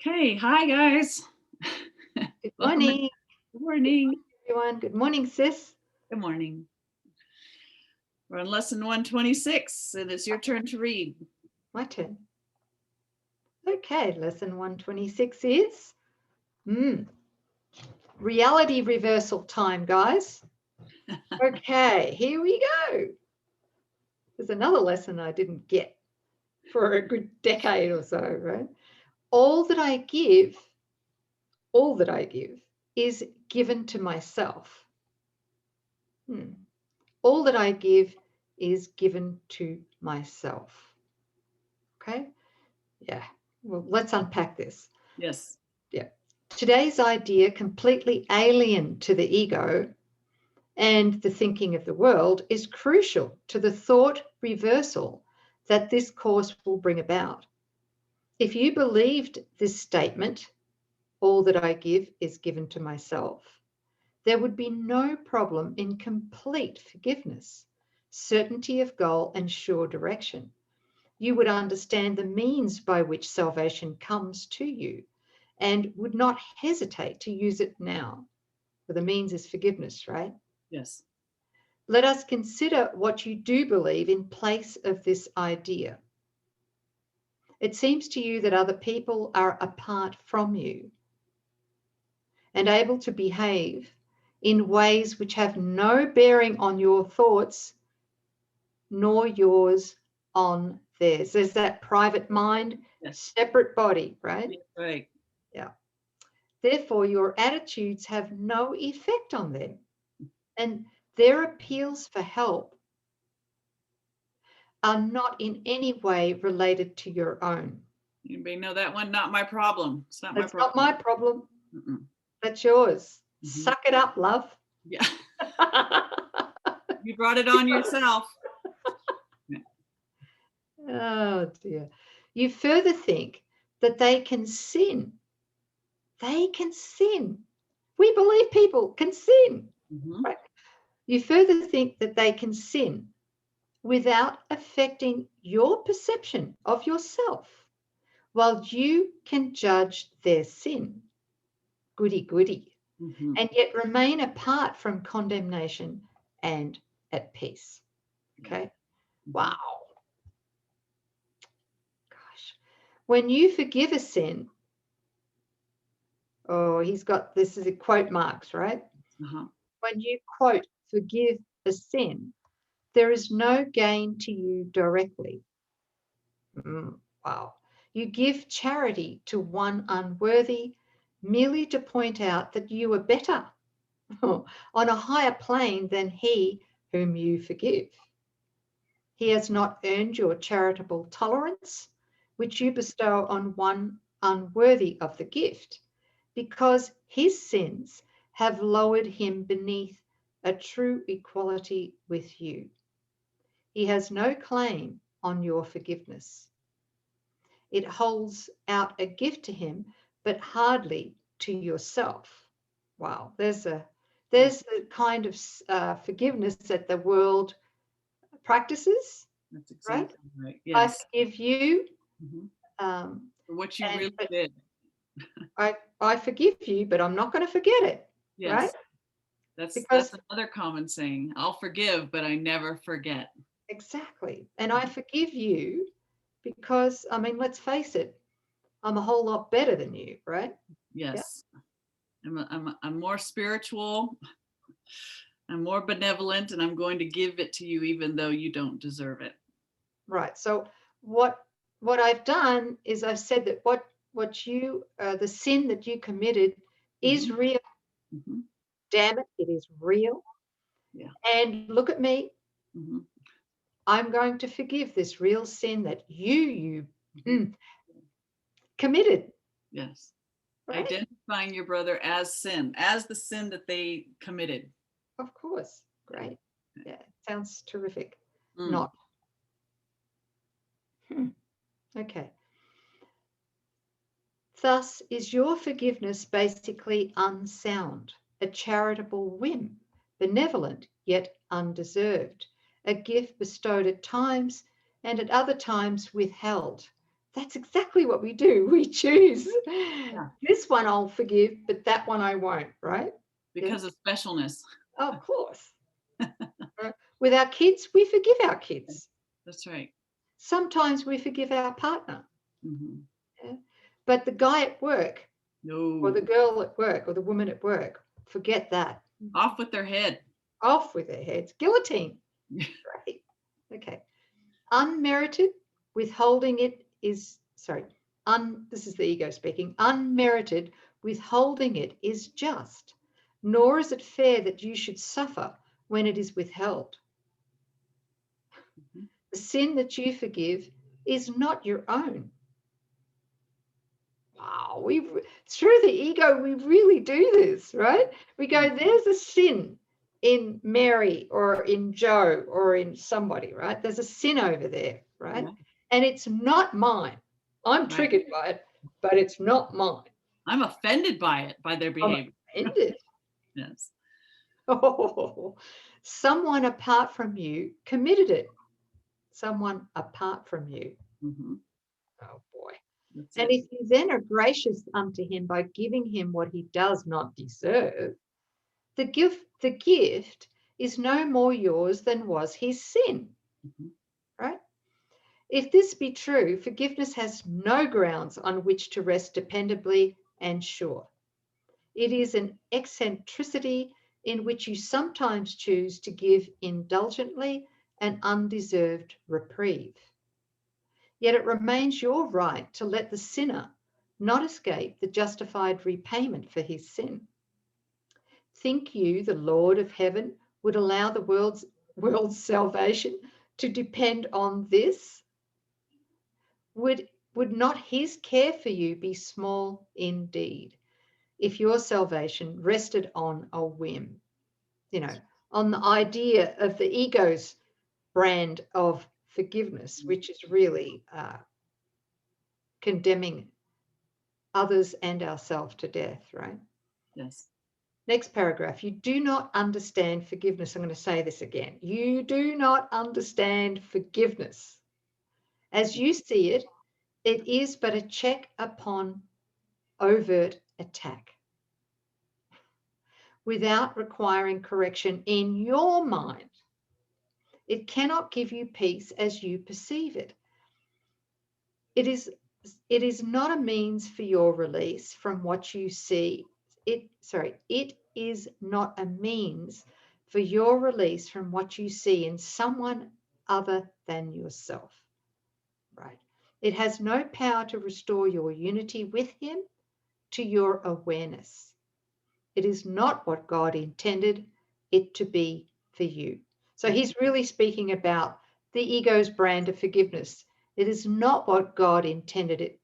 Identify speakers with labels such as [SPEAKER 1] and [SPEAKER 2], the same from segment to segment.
[SPEAKER 1] Okay, hi guys.
[SPEAKER 2] Good
[SPEAKER 1] Welcome.
[SPEAKER 2] morning,
[SPEAKER 1] Good morning.
[SPEAKER 2] everyone. Good morning, sis.
[SPEAKER 1] Good morning. We're on lesson 126, and it's your turn to read.
[SPEAKER 2] My turn. Okay, lesson 126 is reality reversal time, guys. Okay, here we go. There's another lesson I didn't get for a good decade or so, right? All that I give is given to myself. All that I give is given to myself. Okay? Yeah. Well, let's unpack this.
[SPEAKER 1] Yes.
[SPEAKER 2] Yeah. Today's idea, completely alien to the ego and the thinking of the world, is crucial to the thought reversal that this course will bring about. If you believed this statement, all that I give is given to myself, there would be no problem in complete forgiveness, certainty of goal, and sure direction. You would understand the means by which salvation comes to you and would not hesitate to use it now. For the means is forgiveness, right?
[SPEAKER 1] Yes.
[SPEAKER 2] Let us consider what you do believe in place of this idea. It seems to you that other people are apart from you and able to behave in ways which have no bearing on your thoughts nor yours on theirs. There's that private mind,
[SPEAKER 1] Yes.
[SPEAKER 2] separate body, right?
[SPEAKER 1] Right.
[SPEAKER 2] Yeah. Therefore, your attitudes have no effect on them, and their appeals for help are not in any way related to your own.
[SPEAKER 1] Anybody know that one? Not my problem. It's not my
[SPEAKER 2] That's
[SPEAKER 1] problem.
[SPEAKER 2] not my problem.
[SPEAKER 1] Mm-mm.
[SPEAKER 2] That's yours.
[SPEAKER 1] Mhm.
[SPEAKER 2] Suck it up, love.
[SPEAKER 1] Yeah. You brought it on yourself.
[SPEAKER 2] Oh, dear. You further think that they can sin. They can sin. We believe people can sin.
[SPEAKER 1] Mhm.
[SPEAKER 2] Right? You further think that they can sin without affecting your perception of yourself, while you can judge their sin. Goody, goody.
[SPEAKER 1] Mhm.
[SPEAKER 2] And yet remain apart from condemnation and at peace. Okay?
[SPEAKER 1] Mhm.
[SPEAKER 2] Wow. Gosh. When you forgive a sin, oh, he's got this is a quote marks, right?
[SPEAKER 1] Uh-huh.
[SPEAKER 2] When you quote, forgive a sin, there is no gain to you directly. Wow. You give charity to one unworthy merely to point out that you are better on a higher plane than he whom you forgive. He has not earned your charitable tolerance, which you bestow on one unworthy of the gift, because his sins have lowered him beneath a true equality with you. He has no claim on your forgiveness. It holds out a gift to him, but hardly to yourself. Wow, there's the kind of forgiveness that the world practices,
[SPEAKER 1] That's
[SPEAKER 2] right?
[SPEAKER 1] exactly right.
[SPEAKER 2] I
[SPEAKER 1] Yes.
[SPEAKER 2] forgive you,
[SPEAKER 1] Mhm.
[SPEAKER 2] um,
[SPEAKER 1] For what you
[SPEAKER 2] and
[SPEAKER 1] really
[SPEAKER 2] but
[SPEAKER 1] did.
[SPEAKER 2] I forgive you, but I'm not going to forget it, right?
[SPEAKER 1] Yes. That's
[SPEAKER 2] Because
[SPEAKER 1] another common saying. I'll forgive, but I never forget.
[SPEAKER 2] exactly, and I forgive you because I mean, let's face it, I'm a whole lot better than you, right? Yeah,
[SPEAKER 1] Yes. I'm more spiritual. I'm more benevolent, and I'm going to give it to you even though you don't deserve it.
[SPEAKER 2] right. So what I've done is I've said that what you the sin that you committed is
[SPEAKER 1] Mhm.
[SPEAKER 2] real.
[SPEAKER 1] Mhm.
[SPEAKER 2] Damn it, it is real.
[SPEAKER 1] Yeah.
[SPEAKER 2] And look at me.
[SPEAKER 1] Mhm.
[SPEAKER 2] I'm going to forgive this real sin that you
[SPEAKER 1] Mhm.
[SPEAKER 2] committed,
[SPEAKER 1] Yes.
[SPEAKER 2] right?
[SPEAKER 1] Identifying your brother as sin, as the sin that they committed.
[SPEAKER 2] Of course.
[SPEAKER 1] Yeah.
[SPEAKER 2] Great. Yeah, sounds terrific.
[SPEAKER 1] Mm.
[SPEAKER 2] Not. Hmm. Okay. Thus, is your forgiveness basically unsound, a charitable whim, benevolent yet undeserved, a gift bestowed at times and at other times withheld, That's exactly what we do. We choose this one I'll forgive, but that one I won't, right?
[SPEAKER 1] Because of specialness.
[SPEAKER 2] Oh, of course. With our kids, we forgive our kids.
[SPEAKER 1] That's right.
[SPEAKER 2] Sometimes we forgive our partner.
[SPEAKER 1] Mm-hmm.
[SPEAKER 2] Yeah? But the guy at work,
[SPEAKER 1] No.
[SPEAKER 2] or the girl at work, or the woman at work, forget that.
[SPEAKER 1] Off with their head.
[SPEAKER 2] Off with their heads. Guillotine. Right. Okay. Unmerited, withholding it is, this is the ego speaking. Unmerited, withholding it is just, nor is it fair that you should suffer when it is withheld.
[SPEAKER 1] Mm-hmm.
[SPEAKER 2] The sin that you forgive is not your own. Wow, through the ego, we really do this, right? We go, there's a sin in Mary or in Joe or in somebody, right? There's a sin over there, right?
[SPEAKER 1] Yeah.
[SPEAKER 2] And it's not mine. I'm triggered by it, but it's not mine.
[SPEAKER 1] I'm offended by it, by their behavior.
[SPEAKER 2] I'm offended.
[SPEAKER 1] Yes.
[SPEAKER 2] Oh, someone apart from you committed it. Someone apart from you.
[SPEAKER 1] Mm-hmm.
[SPEAKER 2] Oh, boy.
[SPEAKER 1] That's
[SPEAKER 2] And
[SPEAKER 1] it.
[SPEAKER 2] if you then are gracious unto him by giving him what he does not deserve, the gift is no more yours than was his sin.
[SPEAKER 1] Mm-hmm.
[SPEAKER 2] Right? If this be true, forgiveness has no grounds on which to rest dependably and sure. It is an eccentricity in which you sometimes choose to give indulgently an undeserved reprieve. Yet it remains your right to let the sinner not escape the justified repayment for his sin. Think you the Lord of heaven would allow the world's salvation to depend on this? Would not his care for you be small indeed if your salvation rested on a whim? On the idea of the ego's brand of forgiveness, which is really condemning others and ourselves to death, right?
[SPEAKER 1] Yes.
[SPEAKER 2] Next paragraph. You do not understand forgiveness. I'm going to say this again. You do not understand forgiveness. As you see it, it is but a check upon overt attack without requiring correction in your mind. It cannot give you peace as you perceive it. It is not a means for your release from what you see. It is not a means for your release from what you see in someone other than yourself. Right? It has no power to restore your unity with him to your awareness. It is not what God intended it to be for you. So he's really speaking about the ego's brand of forgiveness. It is not what God intended it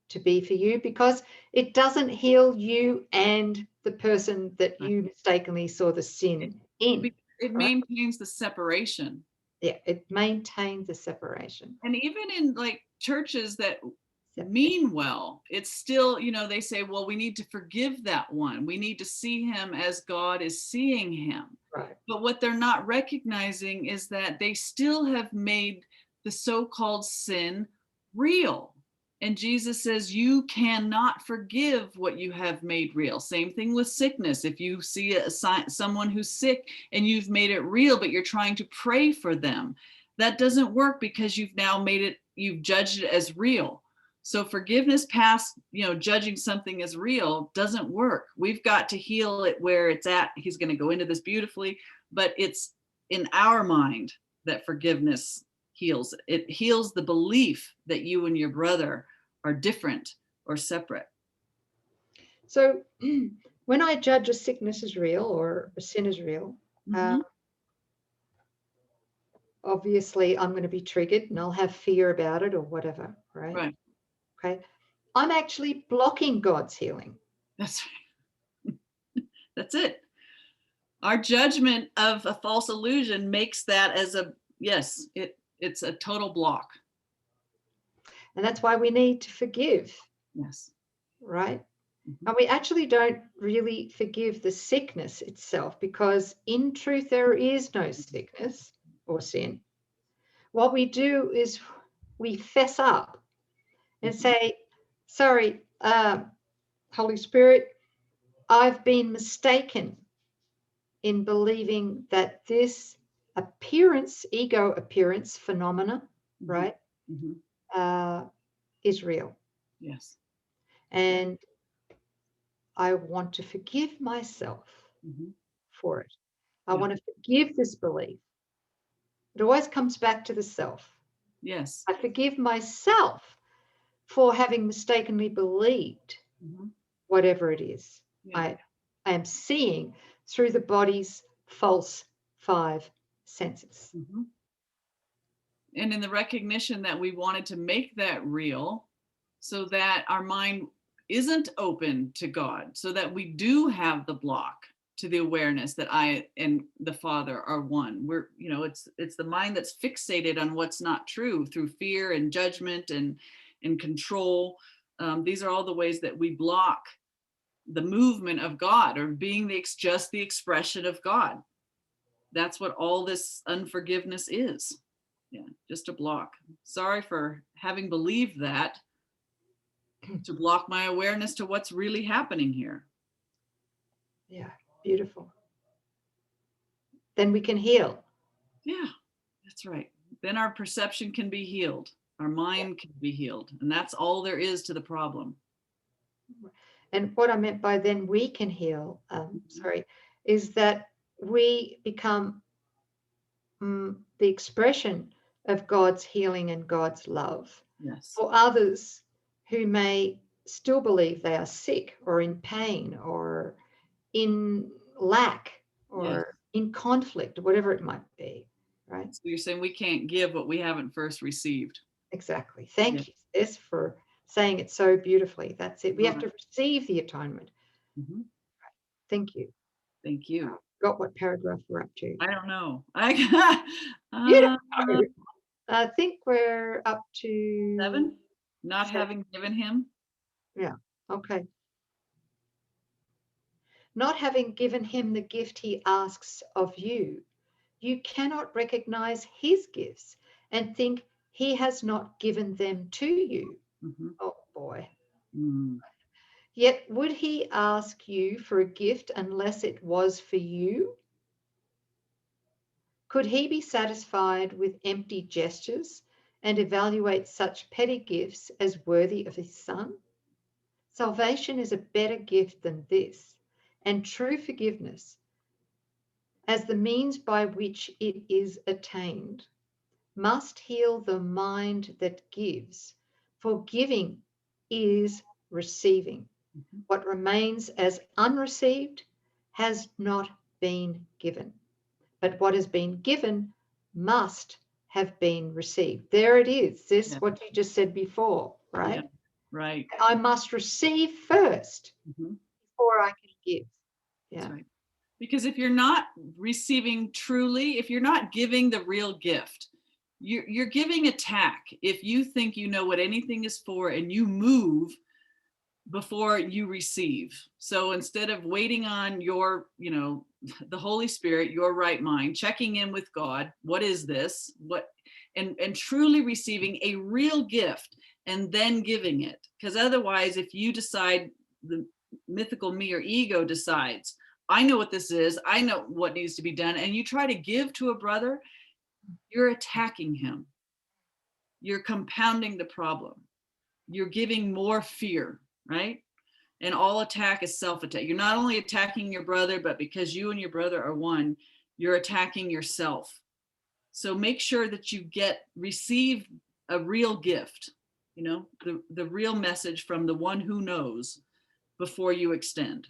[SPEAKER 2] to be for you because it doesn't heal you and the person that you mistakenly saw the sin in.
[SPEAKER 1] It maintains the separation.
[SPEAKER 2] Yeah, it maintains the separation.
[SPEAKER 1] And even in like churches that mean well, it's still, they say, well, we need to forgive that one. We need to see him as God is seeing him.
[SPEAKER 2] Right.
[SPEAKER 1] But what they're not recognizing is that they still have made the so-called sin real. And Jesus says, you cannot forgive what you have made real. Same thing with sickness. If you see someone who's sick and you've made it real, but you're trying to pray for them, that doesn't work because you've judged it as real. So forgiveness past, judging something as real doesn't work. We've got to heal it where it's at. He's going to go into this beautifully, but it's in our mind that forgiveness heals. It heals the belief that you and your brother are different or separate.
[SPEAKER 2] So when I judge a sickness as real or a sin as real, obviously I'm going to be triggered and I'll have fear about it or whatever, right?
[SPEAKER 1] Right.
[SPEAKER 2] Okay. I'm actually blocking God's healing.
[SPEAKER 1] That's right. That's it. Our judgment of a false illusion makes that as it's a total block.
[SPEAKER 2] And that's why we need to forgive.
[SPEAKER 1] Yes.
[SPEAKER 2] Right? And we actually don't really forgive the sickness itself because in truth, there is no sickness or sin. What we do is we fess up and say, sorry, Holy Spirit, I've been mistaken in believing that this appearance, ego appearance phenomena, right, is real.
[SPEAKER 1] Yes.
[SPEAKER 2] And I want to forgive myself for it. I want to forgive this belief. It always comes back to the self.
[SPEAKER 1] Yes.
[SPEAKER 2] I forgive myself for having mistakenly believed whatever it is I am seeing through the body's false 5 senses.
[SPEAKER 1] And in the recognition that we wanted to make that real so that our mind isn't open to God, so that we do have the block to the awareness that I and the Father are one. We're, it's the mind that's fixated on what's not true through fear and judgment and control. These are all the ways that we block the movement of God, or being just the expression of God. That's what all this unforgiveness is. Yeah, just a block. Sorry for having believed that to block my awareness to what's really happening here.
[SPEAKER 2] Yeah, beautiful. Then we can heal.
[SPEAKER 1] Yeah, that's right. Then our perception can be healed. Our mind can be healed. And that's all there is to the problem.
[SPEAKER 2] And what I meant by then we can heal, is that we become the expression of God's healing and God's love for others who may still believe they are sick or in pain or in lack or in conflict, or whatever it might be, right?
[SPEAKER 1] So you're saying we can't give what we haven't first received.
[SPEAKER 2] Exactly. Thank you, Sis, for saying it so beautifully. That's it. We have to receive the atonement. Thank you.
[SPEAKER 1] Thank you.
[SPEAKER 2] Got what paragraph we're up to?
[SPEAKER 1] I don't know.
[SPEAKER 2] You don't know. I think we're up to
[SPEAKER 1] 7. Not having given him.
[SPEAKER 2] Yeah. Okay. Not having given him the gift he asks of you, you cannot recognize his gifts and think he has not given them to you. Oh boy. Yet would he ask you for a gift unless it was for you? Could he be satisfied with empty gestures and evaluate such petty gifts as worthy of his son? Salvation is a better gift than this, and true forgiveness, as the means by which it is attained, must heal the mind that gives, for giving is receiving. What remains as unreceived has not been given, but what has been given must have been received. There it is. This is what you just said before, right?
[SPEAKER 1] Yeah, right.
[SPEAKER 2] I must receive first before I can give. Yeah.
[SPEAKER 1] That's right. Because if you're not receiving truly, if you're not giving the real gift, you're giving attack. If you think you know what anything is for and you move before you receive. So instead of waiting on your, the Holy Spirit, your right mind, checking in with God, what is this? And truly receiving a real gift and then giving it. Because otherwise, if you decide, the mythical me or ego decides, I know what this is, I know what needs to be done, and you try to give to a brother, you're attacking him. You're compounding the problem. You're giving more fear, right? And all attack is self-attack. You're not only attacking your brother, but because you and your brother are one, you're attacking yourself. So make sure that you receive a real gift, the real message from the one who knows before you extend.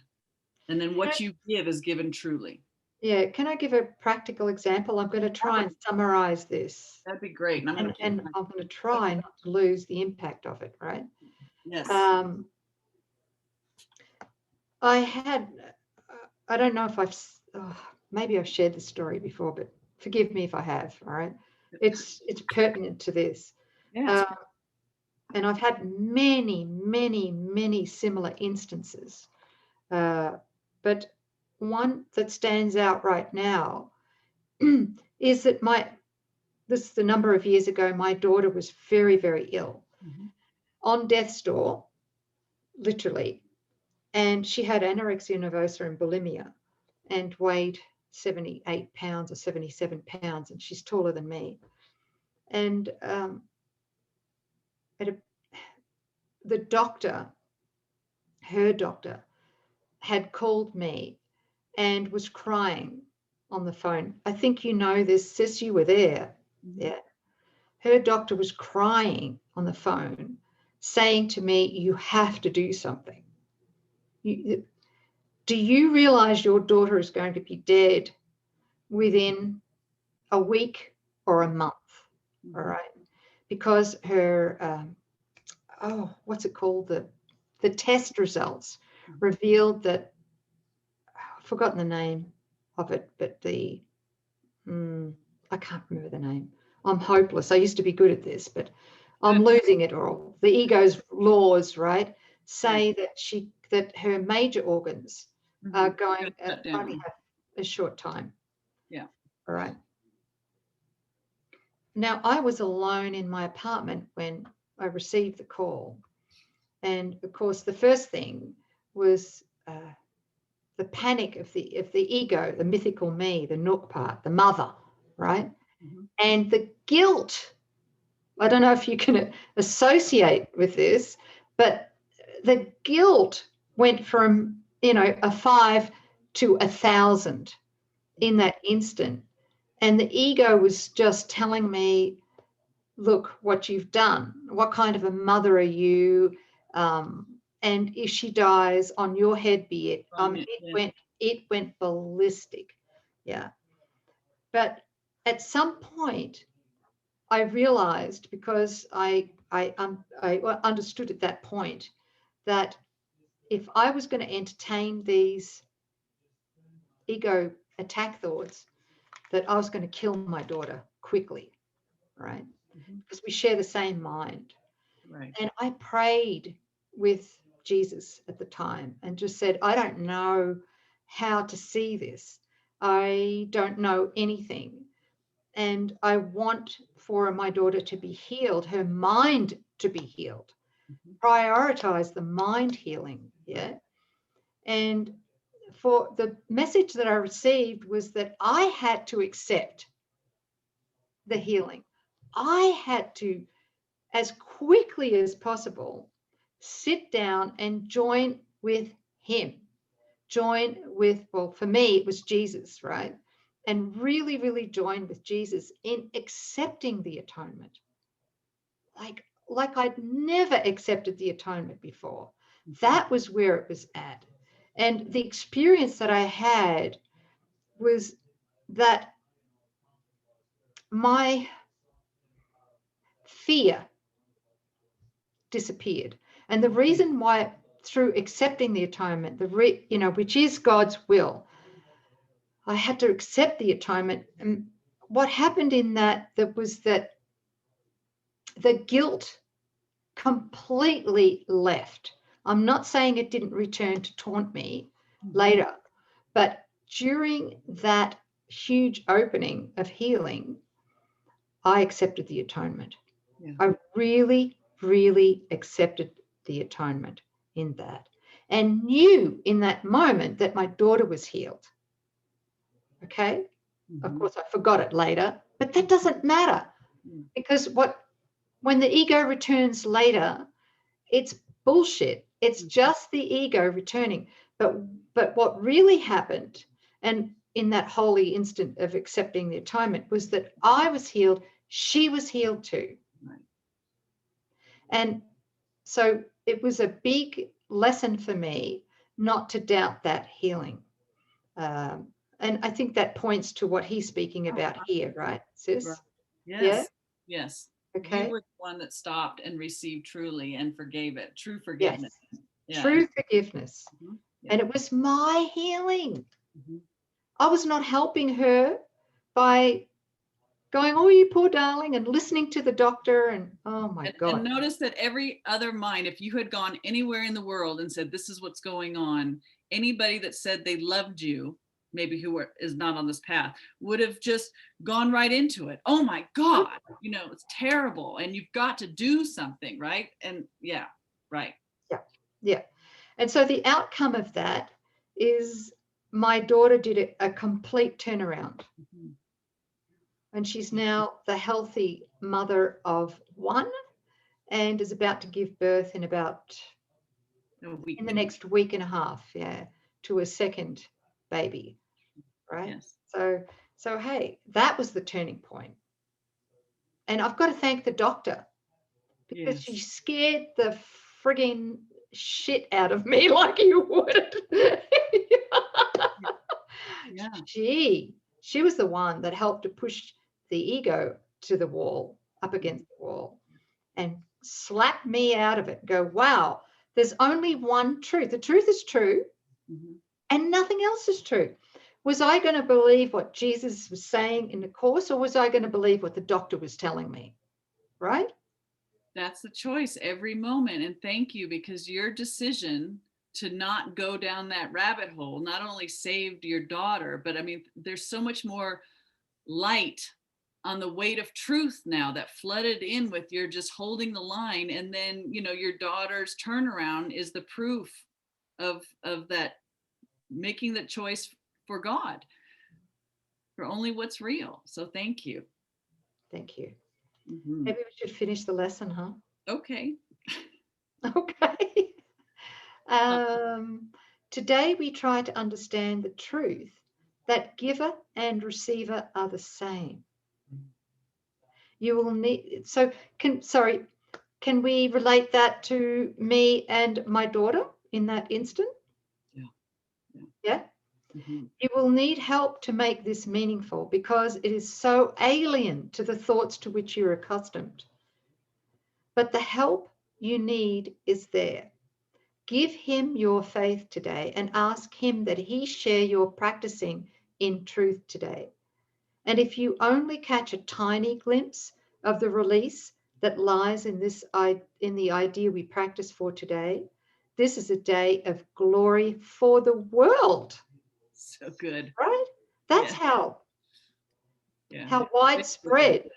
[SPEAKER 1] And then what you give is given truly.
[SPEAKER 2] Yeah. Can I give a practical example? I'm going to try and summarize this.
[SPEAKER 1] That'd be great. And I'm
[SPEAKER 2] going to try not to lose the impact of it, right?
[SPEAKER 1] Yes.
[SPEAKER 2] I don't know if maybe I've shared this story before, but forgive me if I have, all right? It's pertinent to this.
[SPEAKER 1] Yeah,
[SPEAKER 2] and I've had many, many, many similar instances. But one that stands out right now is that this is a number of years ago, my daughter was very, very ill. on death's door, literally. And she had anorexia nervosa and bulimia and weighed 78 pounds or 77 pounds, and she's taller than me. And the doctor, her doctor, had called me and was crying on the phone. I think you know this, sis, you were there.
[SPEAKER 1] Mm-hmm.
[SPEAKER 2] Yeah. Her doctor was crying on the phone, saying to me, you have to do something. Do you realize your daughter is going to be dead within a week or a month?
[SPEAKER 1] Mm-hmm.
[SPEAKER 2] All right. Because her, what's it called? The test results revealed that, I've forgotten the name of it, but I can't remember the name. I'm hopeless. I used to be good at this, but I'm losing it all. The ego's laws, right, say that her major organs are going only have a short time.
[SPEAKER 1] Yeah.
[SPEAKER 2] All right. Now, I was alone in my apartment when I received the call. And of course, the first thing was the panic of the ego, the mythical me, the Nouk part, the mother, right? Mm-hmm. And the guilt. I don't know if you can associate with this, but the guilt went from, a 5 to 1,000 in that instant. And the ego was just telling me, look what you've done. What kind of a mother are you? And if she dies, on your head be it. It went ballistic. Yeah. But at some point, I realized, because I understood at that point, that if I was going to entertain these ego attack thoughts, that I was going to kill my daughter quickly, right? Mm-hmm. Because we share the same mind. Right. And I prayed with Jesus at the time and just said, I don't know how to see this. I don't know anything. And I want for my daughter to be healed, her mind to be healed. Mm-hmm. Prioritize the mind healing. Yeah. And for the message that I received was that I had to accept the healing. I had to, as quickly as possible, sit down and join with him. Join with, well, for me, it was Jesus, right? And really, really join with Jesus in accepting the atonement. Like I'd never accepted the atonement before. That was where it was at. And the experience that I had was that my fear disappeared. And the reason why, through accepting the atonement, which is God's will, I had to accept the atonement. And what happened in that was that the guilt completely left. I'm not saying it didn't return to taunt me later, but during that huge opening of healing, I accepted the atonement. Yeah. I really, really accepted the atonement in that, and knew in that moment that my daughter was healed. Okay. Mm-hmm. Of course, I forgot it later, but that doesn't matter, because when the ego returns later, it's bullshit. It's just the ego returning. But what really happened, and in that holy instant of accepting the atonement, was that I was healed. She was healed too. Right. And so it was a big lesson for me not to doubt that healing. And I think that points to what he's speaking about here, right, sis?
[SPEAKER 1] Right. Yes.
[SPEAKER 2] Yeah?
[SPEAKER 1] Yes.
[SPEAKER 2] Okay.
[SPEAKER 1] You were the one that stopped and received truly and forgave it. True forgiveness.
[SPEAKER 2] Yes.
[SPEAKER 1] Yeah.
[SPEAKER 2] True forgiveness. Mm-hmm. Yeah. And it was my healing. Mm-hmm. I was not helping her by going, oh, you poor darling, and listening to the doctor, and oh my God.
[SPEAKER 1] And notice that every other mind, if you had gone anywhere in the world and said, this is what's going on, anybody that said they loved you maybe is not on this path, would have just gone right into it. Oh my God, it's terrible. And you've got to do something, right? And yeah, right.
[SPEAKER 2] Yeah. Yeah. And so the outcome of that is my daughter did a complete turnaround.
[SPEAKER 1] Mm-hmm.
[SPEAKER 2] And she's now the healthy mother of one and is about to give birth in the next week and a half, to a second baby, right?
[SPEAKER 1] Yes.
[SPEAKER 2] So hey, that was the turning point. And I've got to thank the doctor because she scared the frigging shit out of me like you would.
[SPEAKER 1] Yeah.
[SPEAKER 2] She was the one that helped to push the ego to the wall, up against the wall, and slap me out of it. Go, wow, there's only one truth. The truth is true, and nothing else is true. Was I going to believe what Jesus was saying in the Course, or was I going to believe what the doctor was telling me? Right?
[SPEAKER 1] That's the choice every moment. And thank you, because your decision to not go down that rabbit hole not only saved your daughter, but I mean, there's so much more light on the weight of truth now that flooded in with your just holding the line. And then, your daughter's turnaround is the proof of that, making the choice for God, for only what's real. So thank you.
[SPEAKER 2] Thank you.
[SPEAKER 1] Mm-hmm.
[SPEAKER 2] Maybe we should finish the lesson, huh?
[SPEAKER 1] Okay.
[SPEAKER 2] Okay. Today we try to understand the truth that giver and receiver are the same. You will need, can we relate that to me and my daughter in that instant? Yeah?
[SPEAKER 1] Mm-hmm.
[SPEAKER 2] You will need help to make this meaningful because it is so alien to the thoughts to which you're accustomed. But the help you need is there. Give him your faith today and ask him that he share your practicing in truth today. And if you only catch a tiny glimpse of the release that lies in the idea we practice for today, this is a day of glory for the world.
[SPEAKER 1] So good.
[SPEAKER 2] Right? That's how widespread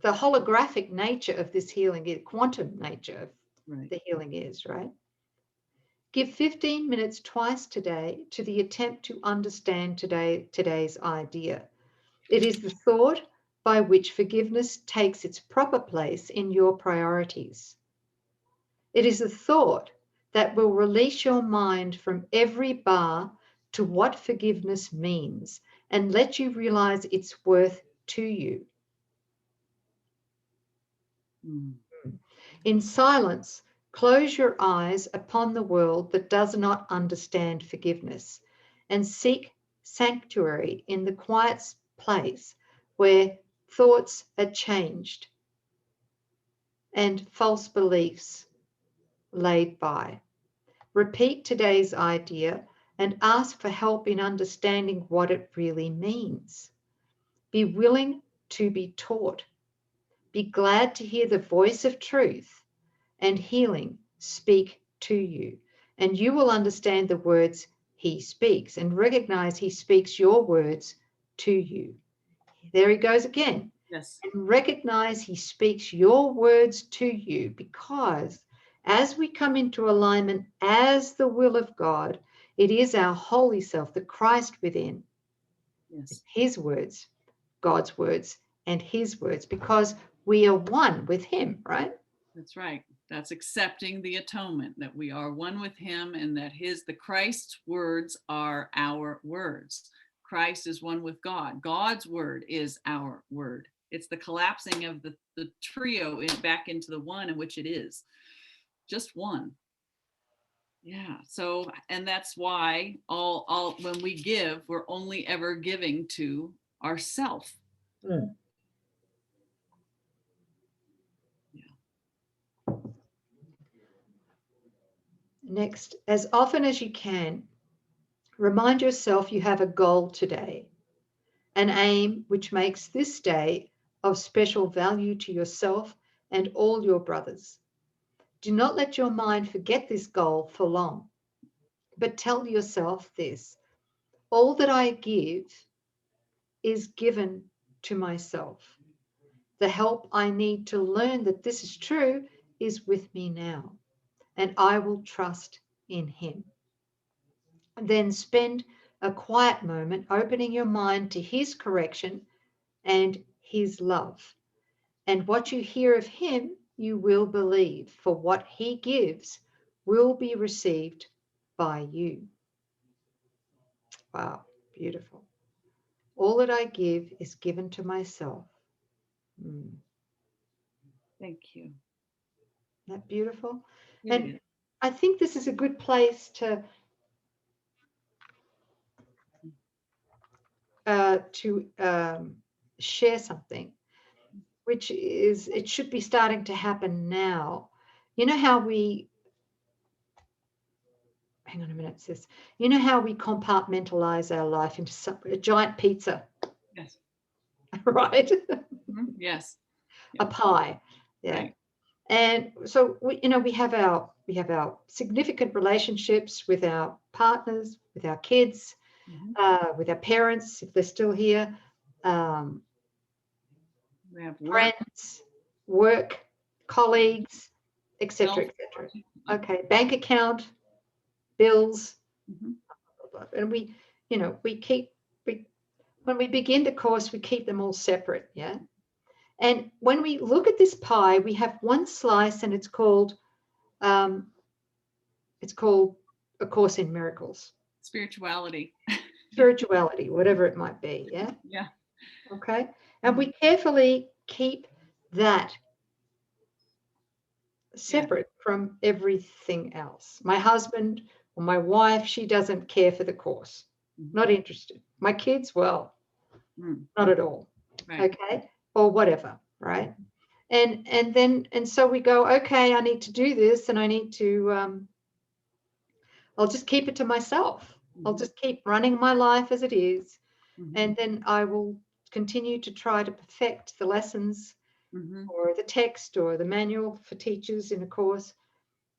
[SPEAKER 2] the holographic nature of this healing is, quantum nature of the healing is, right? Give 15 minutes twice today to the attempt to understand today's idea. It is the thought by which forgiveness takes its proper place in your priorities. It is a thought that will release your mind from every bar to what forgiveness means and let you realize its worth to you. In silence, close your eyes upon the world that does not understand forgiveness and seek sanctuary in the quiet place where thoughts are changed and false beliefs laid by. Repeat today's idea and ask for help in understanding what it really means. Be willing to be taught. Be glad to hear the voice of truth and healing speak to you, and you will understand the words he speaks and recognize he speaks your words to you. There he goes again.
[SPEAKER 1] Yes.
[SPEAKER 2] And recognize he speaks your words to you, because as we come into alignment as the will of God, it is our holy self, the Christ within.
[SPEAKER 1] Yes.
[SPEAKER 2] His words, God's words, and his words, because we are one with him, right?
[SPEAKER 1] That's right. That's accepting the atonement, that we are one with him and that the Christ's words are our words. Christ is one with God. God's word is our word. It's the collapsing of the trio back into the one in which it is. Just one. Yeah. So, and that's why all when we give, we're only ever giving to ourself.
[SPEAKER 2] Next, as often as you can, remind yourself you have a goal today, an aim which makes this day of special value to yourself and all your brothers. Do not let your mind forget this goal for long, but tell yourself this: All that I give is given to myself. The help I need to learn that this is true is with me now, and I will trust in him. And then spend a quiet moment opening your mind to his correction and his love. And what you hear of him, you will believe, for what he gives will be received by you. Wow, beautiful. All that I give is given to myself.
[SPEAKER 1] Thank you.
[SPEAKER 2] Isn't that beautiful?
[SPEAKER 1] It
[SPEAKER 2] And
[SPEAKER 1] is.
[SPEAKER 2] I think this is a good place to share something, which is, it should be starting to happen now. You know how we, hang on a minute, sis. You know how we compartmentalize our life into a giant pizza,
[SPEAKER 1] Yes.
[SPEAKER 2] right?
[SPEAKER 1] Yes.
[SPEAKER 2] A pie. Yeah.
[SPEAKER 1] Right.
[SPEAKER 2] And so we have our significant relationships with our partners, with our kids, with our parents if they're still here,
[SPEAKER 1] We have work,
[SPEAKER 2] friends, work, colleagues, etc.,
[SPEAKER 1] health.
[SPEAKER 2] etc. Okay, bank account, bills, and we when we begin the course, we keep them all separate. Yeah. And when we look at this pie, we have one slice, and it's called A Course in Miracles.
[SPEAKER 1] Spirituality.
[SPEAKER 2] Spirituality, whatever it might be. Yeah.
[SPEAKER 1] Yeah.
[SPEAKER 2] Okay. And we carefully keep that separate from everything else. My husband or my wife, she doesn't care for the course. Not interested. My kids, well, not at all.
[SPEAKER 1] Right.
[SPEAKER 2] Okay. Or whatever. Right. And so we go, okay, I need to do this, and I need to I'll just keep it to myself. I'll just keep running my life as it is. And then I will continue to try to perfect the lessons or the text or the manual for teachers in a course.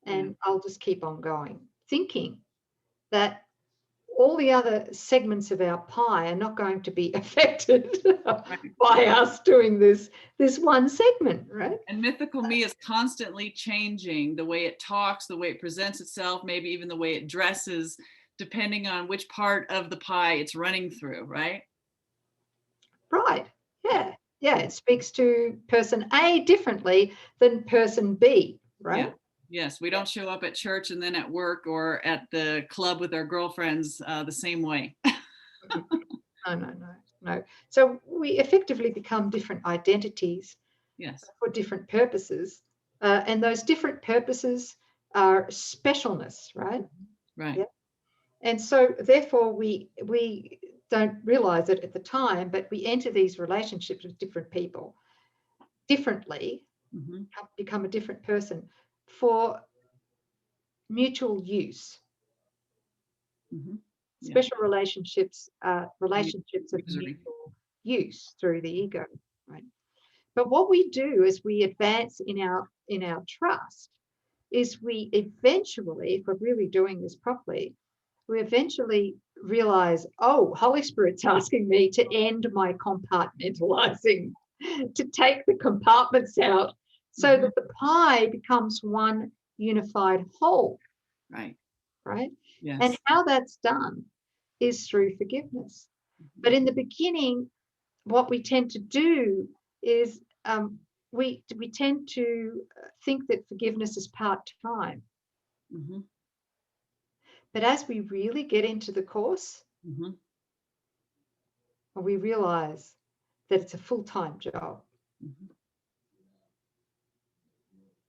[SPEAKER 2] And I'll just keep on going, thinking that all the other segments of our pie are not going to be affected by us doing this one segment, right?
[SPEAKER 1] And mythical me is constantly changing the way it talks, the way it presents itself, maybe even the way it dresses, depending on which part of the pie it's running through, right?
[SPEAKER 2] Right. Yeah. Yeah. It speaks to person A differently than person B, right?
[SPEAKER 1] Yeah. Yes. We don't show up at church and then at work or at the club with our girlfriends the same way.
[SPEAKER 2] No. So we effectively become different identities for different purposes. And those different purposes are specialness, right?
[SPEAKER 1] Right.
[SPEAKER 2] Yeah. And so therefore we don't realize it at the time, but we enter these relationships with different people differently, become a different person for mutual use. Special relationships are relationships of mutual use through the ego, right? But what we do as we advance in our trust is we eventually, if we're really doing this properly, we eventually realize, oh, Holy Spirit's asking me to end my compartmentalizing, to take the compartments out so that the pie becomes one unified whole.
[SPEAKER 1] Right.
[SPEAKER 2] Right?
[SPEAKER 1] Yes.
[SPEAKER 2] And how that's done is through forgiveness. But in the beginning, what we tend to do is we tend to think that forgiveness is part-time. But as we really get into the course, we realize that it's a full-time job.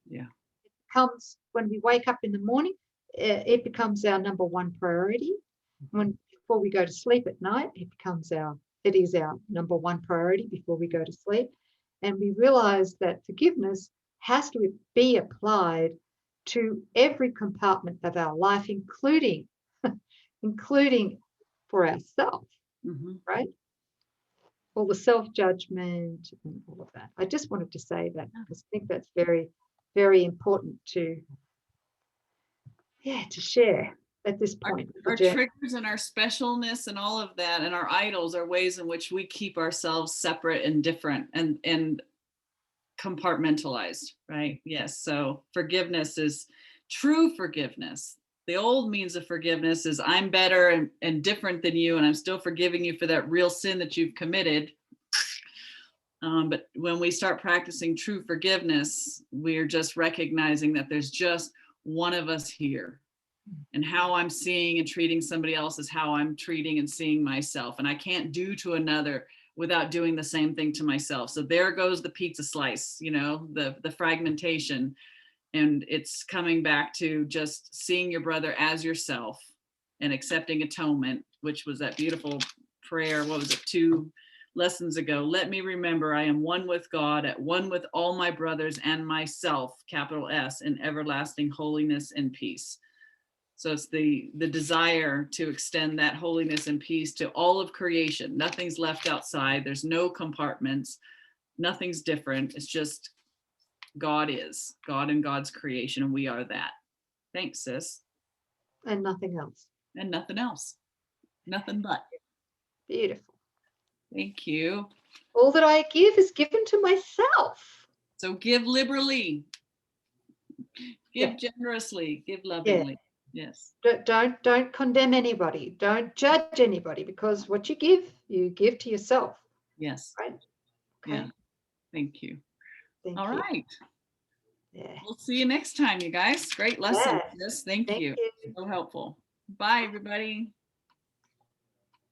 [SPEAKER 1] Yeah.
[SPEAKER 2] It comes when we wake up in the morning, it becomes our number one priority. Before we go to sleep at night, it is our number one priority before we go to sleep. And we realize that forgiveness has to be applied to every compartment of our life, including for ourselves, right? All the self-judgment and all of that. I just wanted to say that because I think that's very, very important to share. at this point of the
[SPEAKER 1] Our
[SPEAKER 2] journey.
[SPEAKER 1] triggers and our specialness and all of that and our idols are ways in which we keep ourselves separate and different and compartmentalized, right? Yes. So forgiveness is true forgiveness. The old means of forgiveness is I'm better and different than you, and I'm still forgiving you for that real sin that you've committed. But when we start practicing true forgiveness, we're just recognizing that there's just one of us here. And how I'm seeing and treating somebody else is how I'm treating and seeing myself. And I can't do to another without doing the same thing to myself. So there goes the pizza slice, the fragmentation. And it's coming back to just seeing your brother as yourself and accepting atonement, which was that beautiful prayer. What was it? 2 lessons ago. Let me remember I am one with God, at one with all my brothers and myself, capital S, in everlasting holiness and peace. So it's the desire to extend that holiness and peace to all of creation. Nothing's left outside. There's no compartments. Nothing's different. It's just God is God and God's creation, and we are that. Thanks, sis.
[SPEAKER 2] And nothing else.
[SPEAKER 1] And nothing else. Nothing but.
[SPEAKER 2] Beautiful.
[SPEAKER 1] Thank you.
[SPEAKER 2] All that I give is given to myself.
[SPEAKER 1] So give liberally. Give generously. Give lovingly. Yes.
[SPEAKER 2] Don't condemn anybody. Don't judge anybody, because what you give to yourself.
[SPEAKER 1] Yes.
[SPEAKER 2] Right? Okay.
[SPEAKER 1] Yeah. Thank you.
[SPEAKER 2] Thank
[SPEAKER 1] All
[SPEAKER 2] you.
[SPEAKER 1] right.
[SPEAKER 2] Yeah.
[SPEAKER 1] We'll see you next time, you guys. Great lesson.
[SPEAKER 2] Yes.
[SPEAKER 1] Yes. Thank you.
[SPEAKER 2] you.
[SPEAKER 1] So helpful. Bye, everybody.